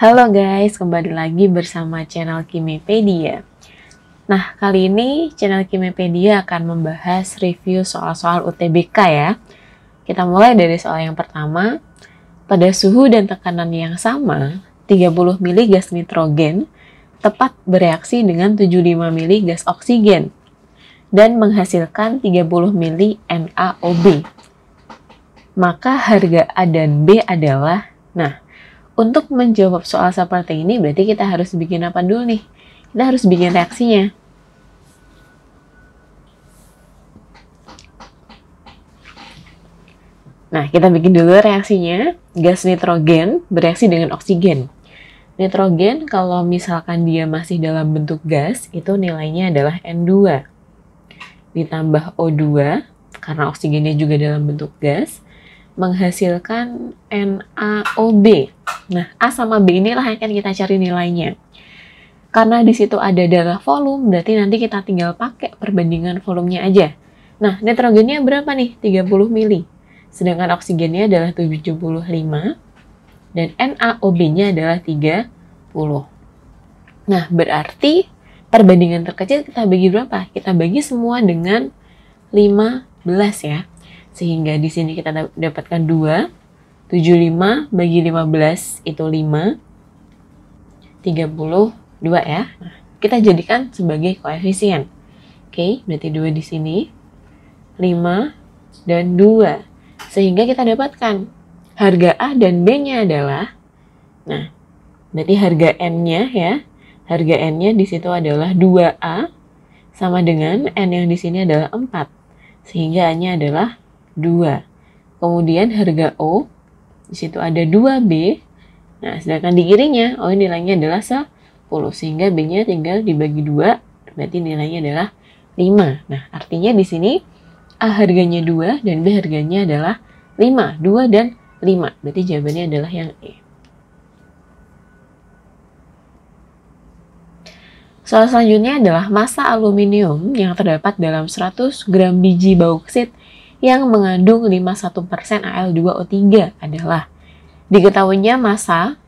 Halo guys, kembali lagi bersama channel Kimepedia. Nah, kali ini channel Kimepedia akan membahas review soal-soal UTBK ya. Kita mulai dari soal yang pertama. Pada suhu dan tekanan yang sama, 30 mili gas nitrogen tepat bereaksi dengan 75 mili gas oksigen dan menghasilkan 30 mili NaOB. Maka harga A dan B adalah, untuk menjawab soal seperti ini, berarti kita harus bikin apa dulu nih? Kita harus bikin reaksinya. Nah, kita bikin dulu reaksinya. Gas nitrogen bereaksi dengan oksigen. Nitrogen, kalau misalkan dia masih dalam bentuk gas, itu nilainya adalah N2. Ditambah O2, karena oksigennya juga dalam bentuk gas, menghasilkan NaOB. Nah, A sama B inilah yang akan kita cari nilainya. Karena di situ ada darah volume, berarti nanti kita tinggal pakai perbandingan volumenya aja. Nah, nitrogennya berapa nih? 30 mili. Sedangkan oksigennya adalah 75 dan NaOB-nya adalah 30. Nah, berarti perbandingan terkecil kita bagi berapa? Kita bagi semua dengan 15 ya. Sehingga di sini kita dapatkan 2, 75 bagi 15 itu 5, 32 ya. Nah, kita jadikan sebagai koefisien. Oke, berarti 2 di sini, 5 dan 2. Sehingga kita dapatkan harga A dan B-nya adalah, berarti harga N-nya ya, harga N-nya di situ adalah 2A sama dengan N yang di sini adalah 4. Sehingga A-nya adalah 2. Kemudian harga O di situ ada 2B. Nah, sedangkan di kirinya O nilainya adalah 10. Sehingga B-nya tinggal dibagi 2, berarti nilainya adalah 5. Nah, artinya di sini A harganya 2 dan B harganya adalah 5. 2 dan 5. Berarti jawabannya adalah yang E. Soal selanjutnya adalah massa aluminium yang terdapat dalam 100 gram biji bauksit yang mengandung 51% Al2O3 adalah, diketahuinya massa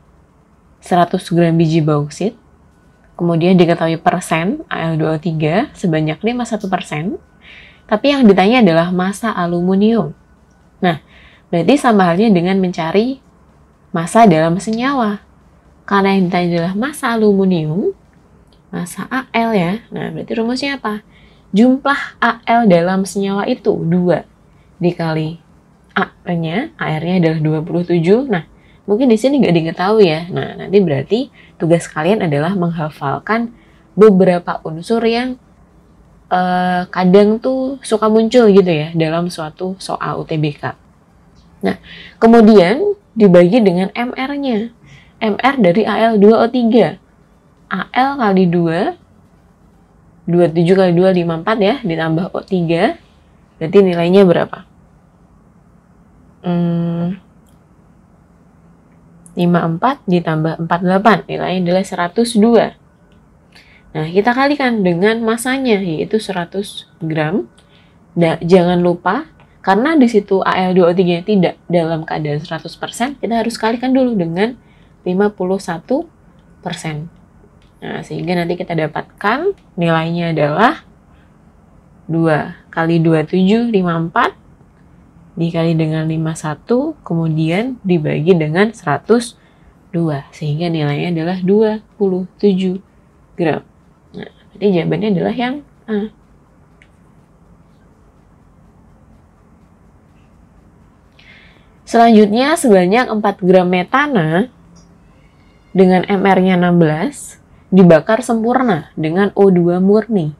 100 gram biji bauksit, kemudian diketahui persen Al2O3 sebanyak 51%, tapi yang ditanya adalah massa aluminium. Nah, berarti sama halnya dengan mencari massa dalam senyawa. Karena yang ditanya adalah massa aluminium, massa Al ya. Nah, berarti rumusnya apa? Jumlah Al dalam senyawa itu 2 dikali AR-nya adalah 27. Nah, mungkin di sini nggak diketahui ya. Nah, nanti berarti tugas kalian adalah menghafalkan beberapa unsur yang kadang tuh suka muncul gitu ya dalam suatu soal UTBK. Nah, kemudian dibagi dengan MR-nya. MR dari Al2O3. Al kali 2, 27 kali 2, 54 ya, ditambah O3, berarti nilainya berapa? 54 ditambah 48, nilainya adalah 102. Nah, kita kalikan dengan masanya, yaitu 100 gram. Nah, jangan lupa, karena di situ Al2O3 tidak dalam keadaan 100%, kita harus kalikan dulu dengan 51%. Nah, sehingga nanti kita dapatkan nilainya adalah 2 kali 27, 54, dikali dengan 51, kemudian dibagi dengan 102. Sehingga nilainya adalah 27 gram. Nah, jadi jawabannya adalah yang A. Selanjutnya, sebanyak 4 gram metana dengan MR-nya 16 dibakar sempurna dengan O2 murni.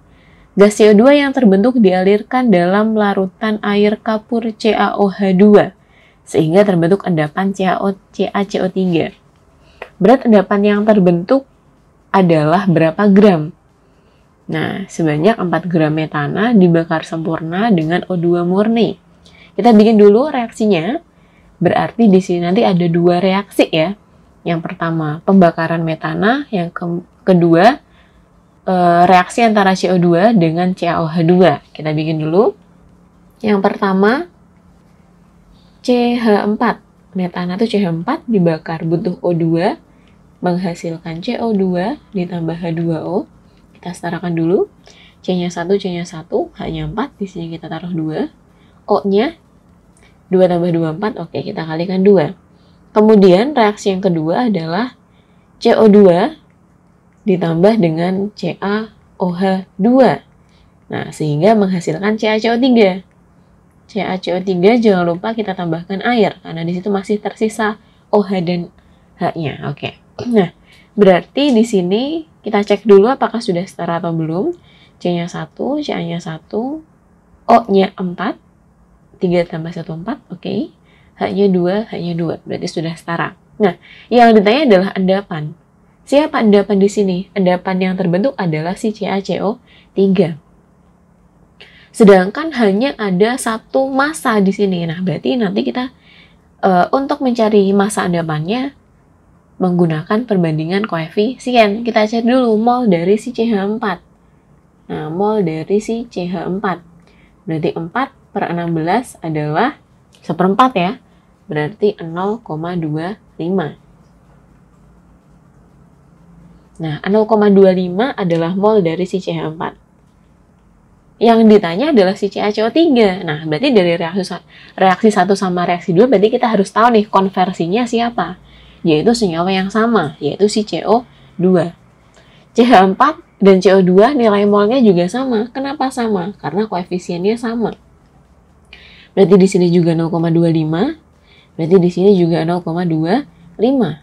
Gas CO2 yang terbentuk dialirkan dalam larutan air kapur CaOH2 sehingga terbentuk endapan CaCO3. Berat endapan yang terbentuk adalah berapa gram? Nah, sebanyak 4 gram metana dibakar sempurna dengan O2 murni. Kita bikin dulu reaksinya. Berarti di sini nanti ada 2 reaksi ya. Yang pertama, pembakaran metana. Yang kedua, reaksi antara CO2 dengan CaOH2. Kita bikin dulu. Yang pertama, CH4. Metana itu CH4 dibakar butuh O2. menghasilkan CO2 ditambah H2O. Kita setarakan dulu. C-nya 1, C-nya 1, H-nya 4, di sini kita taruh 2. O-nya 2 tambah 2, 4, oke, kita kalikan 2. Kemudian reaksi yang kedua adalah CO2 ditambah dengan CaOH2. Nah, sehingga menghasilkan CaCO3. CaCO3 jangan lupa kita tambahkan air, karena di situ masih tersisa OH dan H-nya. Oke. Nah, berarti di sini kita cek dulu apakah sudah setara atau belum. C-nya 1, Ca-nya 1, O-nya 4, 3 tambah 1, 4, oke. H-nya 2, H-nya 2, berarti sudah setara. Nah, yang ditanya adalah endapan. Siapa endapan di sini? Endapan yang terbentuk adalah si CaCO3. Sedangkan hanya ada satu massa di sini. Nah, berarti nanti kita untuk mencari massa endapannya menggunakan perbandingan koefisien. Kita cari dulu mol dari si CH4. Nah, mol dari si CH4. Berarti 4 per 16 adalah seperempat ya. Berarti 0,25. Nah, 0,25 adalah mol dari si CH4. Yang ditanya adalah si CaCO3. Nah, berarti dari reaksi 1 sama reaksi 2, berarti kita harus tahu nih konversinya siapa. Yaitu senyawa yang sama, yaitu si CO2. CH4 dan CO2 nilai molnya juga sama. Kenapa sama? Karena koefisiennya sama. Berarti di sini juga 0,25. Berarti di sini juga 0,25.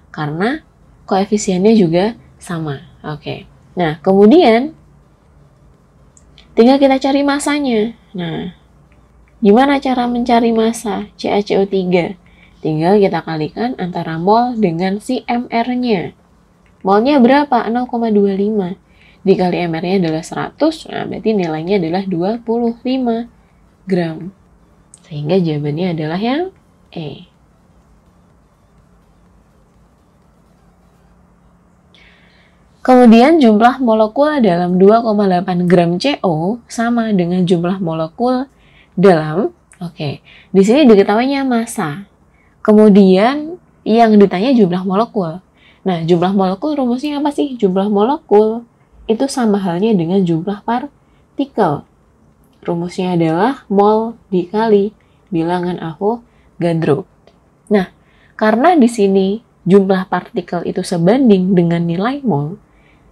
Karena koefisiennya juga sama. Oke. Nah, kemudian tinggal kita cari masanya. Nah, gimana cara mencari massa CaCO3? Tinggal kita kalikan antara mol dengan si MR-nya. Molnya berapa? 0,25. Dikali MR-nya adalah 100, nah berarti nilainya adalah 25 gram. Sehingga jawabannya adalah yang E. Kemudian jumlah molekul dalam 2,8 gram CO sama dengan jumlah molekul dalam, di sini diketahuinya massa. Kemudian yang ditanya jumlah molekul. Nah, jumlah molekul rumusnya apa sih? Jumlah molekul itu sama halnya dengan jumlah partikel. Rumusnya adalah mol dikali bilangan Avogadro. Nah, karena di sini jumlah partikel itu sebanding dengan nilai mol,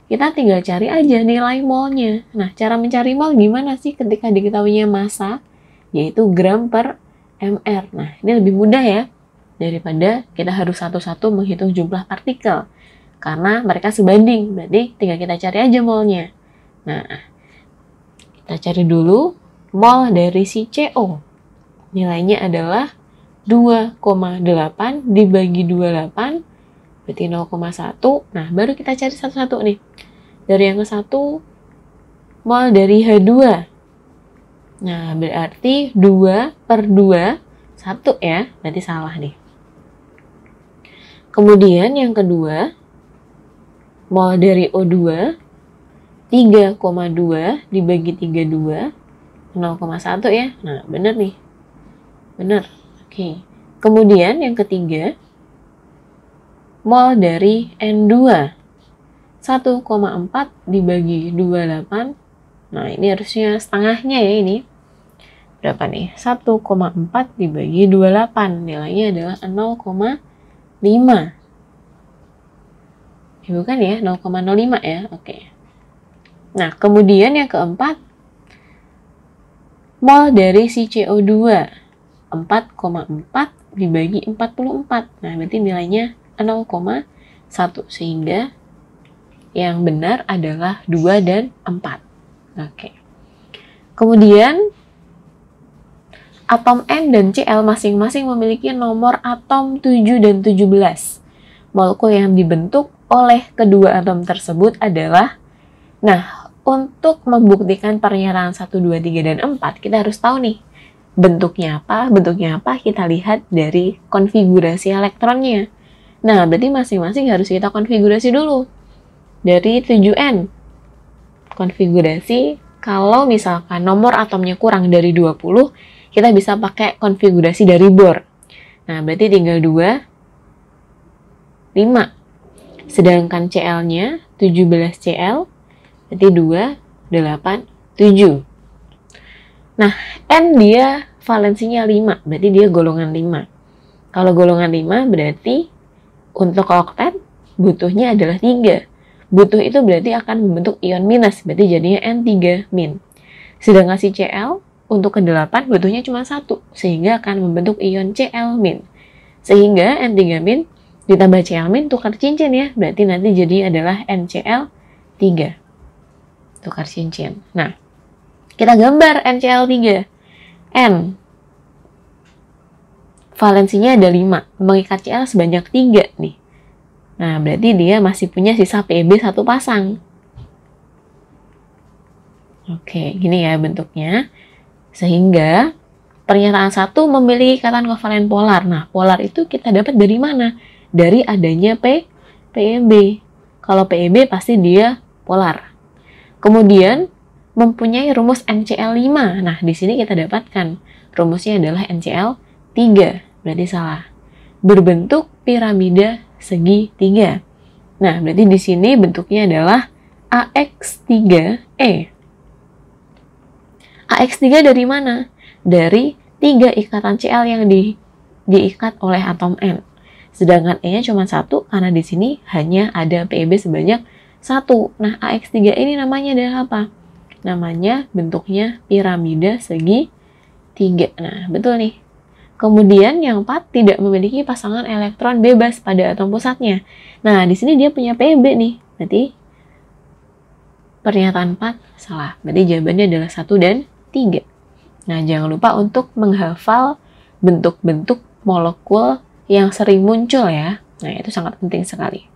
kita tinggal cari aja nilai molnya. Nah, cara mencari mol gimana sih ketika diketahuinya massa? Yaitu gram per mr. Nah, ini lebih mudah ya, daripada kita harus satu-satu menghitung jumlah partikel. Karena mereka sebanding, berarti tinggal kita cari aja molnya. Nah, kita cari dulu mol dari si CO. Nilainya adalah 2,8 dibagi 28, berarti 0,1. Nah, baru kita cari satu-satu nih. Dari yang ke satu, mol dari H2. Nah, berarti 2 per 2, 1 ya, berarti salah nih. Kemudian yang kedua, mol dari O2, 3,2 dibagi 32, 0,1 ya. Nah, benar nih. Benar. Oke. Kemudian yang ketiga, mol dari N2, 1,4 dibagi 28. Nah, ini harusnya setengahnya ya ini. Berapa nih? 1,4 dibagi 28. Nilainya adalah 0,5. Ya, bukan ya, 0,05 ya. Oke. Nah, kemudian yang keempat, mol dari si CO2, 4,4 dibagi 44. Nah, berarti nilainya 0,1. Sehingga yang benar adalah 2 dan 4. Oke. Kemudian, atom N dan Cl masing-masing memiliki nomor atom 7 dan 17. Molekul yang dibentuk oleh kedua atom tersebut adalah, nah, untuk membuktikan pernyataan 1, 2, 3, dan 4, kita harus tahu nih, bentuknya apa? Bentuknya apa? Kita lihat dari konfigurasi elektronnya. Nah, berarti masing-masing harus kita konfigurasi dulu. Dari 7N, konfigurasi, kalau misalkan nomor atomnya kurang dari 20, kita bisa pakai konfigurasi dari Bohr. Nah, berarti tinggal 2, 5. Sedangkan Cl-nya 17 Cl, berarti 2, 8, 7. Nah, N dia valensinya 5, berarti dia golongan 5. Kalau golongan 5 berarti untuk oktet butuhnya adalah 3. Butuh itu berarti akan membentuk ion minus, berarti jadinya N3 min. Sedangkan si Cl untuk ke-8 butuhnya cuma 1, sehingga akan membentuk ion Cl min. Sehingga N3 min ditambah Cl min tukar cincin ya, berarti nanti jadi adalah NCl3. Tukar cincin. Nah, kita gambar NCl3. N valensinya ada 5, mengikat Cl sebanyak 3 nih. Nah, berarti dia masih punya sisa Pb 1 pasang. Oke, gini ya bentuknya. Sehingga pernyataan 1 memiliki ikatan kovalen polar. Nah, polar itu kita dapat dari mana? Dari adanya PeB. Kalau PeB pasti dia polar. Kemudian mempunyai rumus NCl5. Nah, di sini kita dapatkan rumusnya adalah NCl3. Berarti salah. Berbentuk piramida segi 3. Nah, berarti di sini bentuknya adalah AX3E. AX3 dari mana? Dari 3 ikatan Cl yang diikat oleh atom N. Sedangkan E-nya cuma 1 karena di sini hanya ada PeB sebanyak 1. Nah, AX3 ini namanya adalah apa? Namanya bentuknya piramida segi 3. Nah, betul nih. Kemudian yang 4 tidak memiliki pasangan elektron bebas pada atom pusatnya. Nah, di sini dia punya PeB nih. Berarti pernyataan 4 salah. Berarti jawabannya adalah 1 dan 3. Nah, jangan lupa untuk menghafal bentuk-bentuk molekul yang sering muncul ya. Nah, itu sangat penting sekali.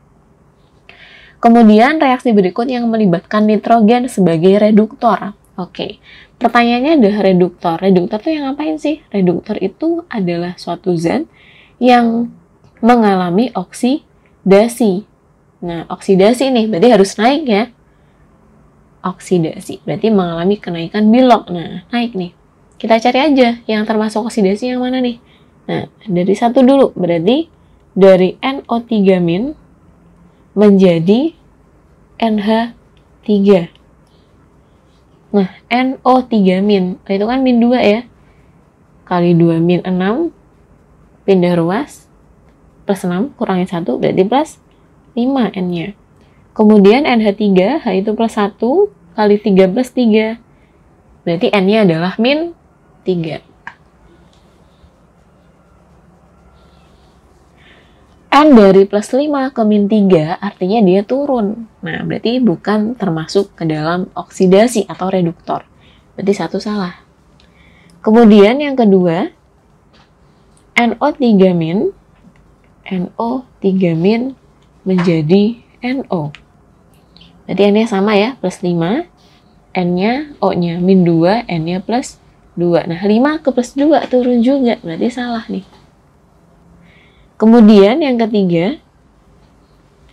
Kemudian reaksi berikut yang melibatkan nitrogen sebagai reduktor. Oke, pertanyaannya adalah reduktor. Reduktor itu yang ngapain sih? Reduktor itu adalah suatu zat yang mengalami oksidasi. Nah, oksidasi nih berarti harus naik ya. Oksidasi berarti mengalami kenaikan bilok. Nah, naik nih. Kita cari aja yang termasuk oksidasi yang mana nih. Nah, dari 1 dulu. Berarti dari NO3- menjadi NH3. Nah, NO3- itu kan min 2 ya. Kali 2 min 6, pindah ruas, plus 6 kurangi 1, berarti plus 5 N-nya. Kemudian NH3, H itu plus 1, kali 3 plus 3. Berarti N-nya adalah min 3. N dari plus 5 ke min 3 artinya dia turun. Nah, berarti bukan termasuk ke dalam oksidasi atau reduktor. Berarti 1 salah. Kemudian yang kedua, NO3- menjadi NO. Berarti N-nya sama ya, plus 5. N-nya, O-nya min 2, N-nya plus 2. Nah, 5 ke plus 2 turun juga. Berarti salah nih. Kemudian yang ketiga,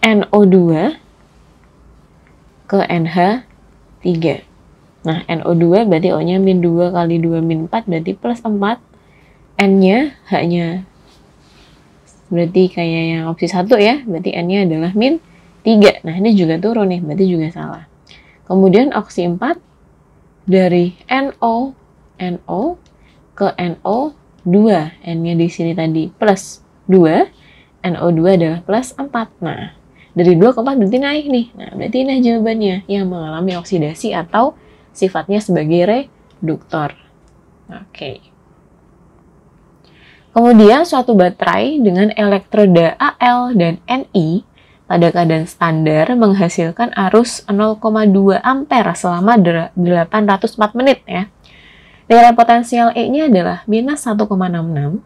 NO2 ke NH3. Nah, NO2 berarti O-nya min 2 kali 2 min 4 berarti plus 4. N-nya, H-nya berarti kayak yang opsi 1 ya. Berarti N-nya adalah min 3. Nah, ini juga turun nih, berarti juga salah. Kemudian opsi 4 dari NO ke NO2. N-nya di sini tadi plus 2, NO2 adalah plus 4. Nah, dari 2 ke 4 berarti naik nih. Nah, berarti ini jawabannya yang mengalami oksidasi atau sifatnya sebagai reduktor. Oke. Kemudian suatu baterai dengan elektroda Al dan Ni pada keadaan standar menghasilkan arus 0,2 ampere selama 804 menit ya. Nilai potensial E-nya adalah minus 1,66.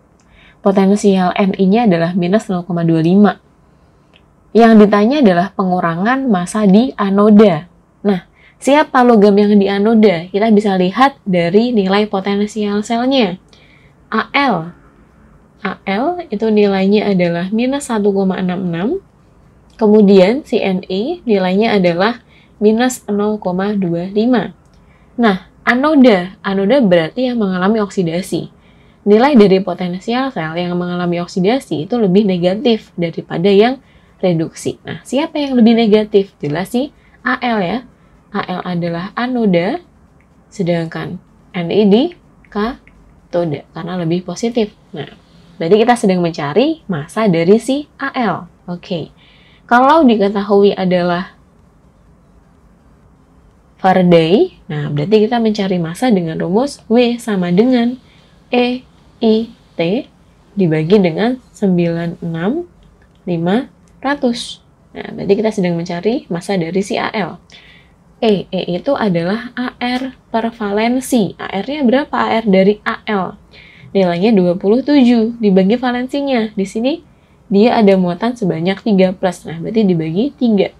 Potensial Ni-nya adalah minus 0,25. Yang ditanya adalah pengurangan massa di anoda. Nah, siapa logam yang di anoda? Kita bisa lihat dari nilai potensial selnya. Al itu nilainya adalah minus 1,66. Kemudian si Ni nilainya adalah minus 0,25. Nah, anoda berarti yang mengalami oksidasi. Nilai dari potensial sel yang mengalami oksidasi itu lebih negatif daripada yang reduksi. Nah, siapa yang lebih negatif? Jelas sih Al ya. Al adalah anoda, sedangkan Ni katoda karena lebih positif. Nah, berarti kita sedang mencari massa dari si Al. Oke. Kalau diketahui adalah Faraday, nah berarti kita mencari massa dengan rumus W sama dengan E/I/T dibagi dengan 96.500. Nah, berarti kita sedang mencari massa dari si Al. E itu adalah AR per valensi. AR-nya berapa? AR dari Al. Nilainya 27 dibagi valensinya. Di sini dia ada muatan sebanyak 3 plus. Nah, berarti dibagi 3.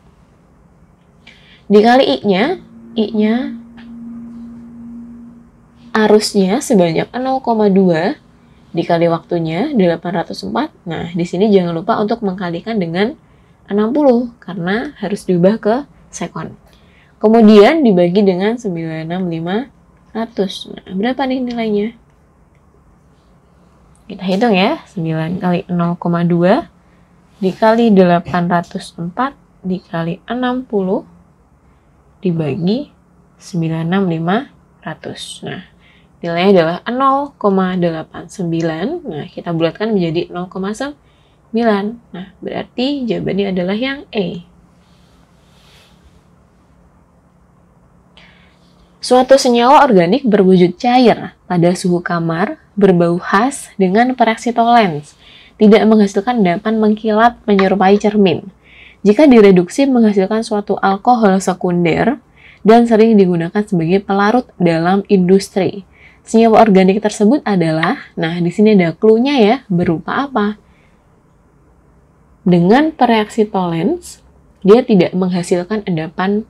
Dikali I-nya arusnya sebanyak 0,2 dikali waktunya 804. Nah, di sini jangan lupa untuk mengkalikan dengan 60 karena harus diubah ke sekon. Kemudian dibagi dengan 96.500. Nah, berapa nih nilainya? Kita hitung ya. 9 kali 0,2 dikali 804 dikali 60 dibagi 96.500. Nah, nilainya adalah 0,89. Nah, kita bulatkan menjadi 0,9. Nah, berarti jawabannya adalah yang E. Suatu senyawa organik berwujud cair pada suhu kamar, berbau khas dengan peroksitolens, tidak menghasilkan endapan mengkilap menyerupai cermin. Jika direduksi menghasilkan suatu alkohol sekunder dan sering digunakan sebagai pelarut dalam industri. Senyawa organik tersebut adalah, nah di sini ada clue-nya ya, berupa apa? Dengan peroksitolens, dia tidak menghasilkan endapan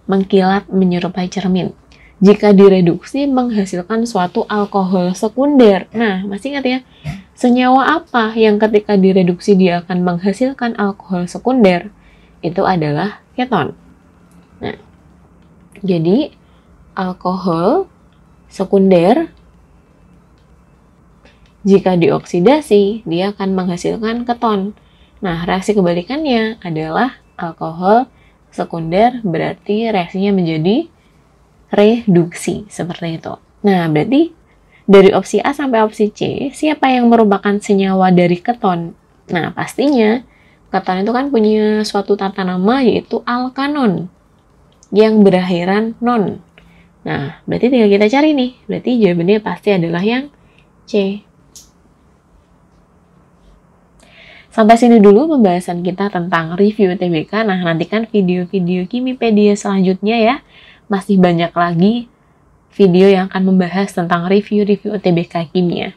mengkilat menyerupai cermin. Jika direduksi menghasilkan suatu alkohol sekunder. Nah, masih ingat ya? Senyawa apa yang ketika direduksi dia akan menghasilkan alkohol sekunder? Itu adalah keton. Nah, jadi alkohol sekunder jika dioksidasi dia akan menghasilkan keton. Nah, reaksi kebalikannya adalah alkohol sekunder berarti reaksinya menjadi reduksi seperti itu. Nah, berarti dari opsi A sampai opsi C, siapa yang merupakan senyawa dari keton? Nah, pastinya keton itu kan punya suatu tata nama yaitu alkanon yang berakhiran non. Nah, berarti tinggal kita cari nih. Berarti jawabannya pasti adalah yang C. Sampai sini dulu pembahasan kita tentang review UTBK. Nah, nantikan video-video Kimipedia selanjutnya ya. Masih banyak lagi video yang akan membahas tentang review-review UTBK kimia.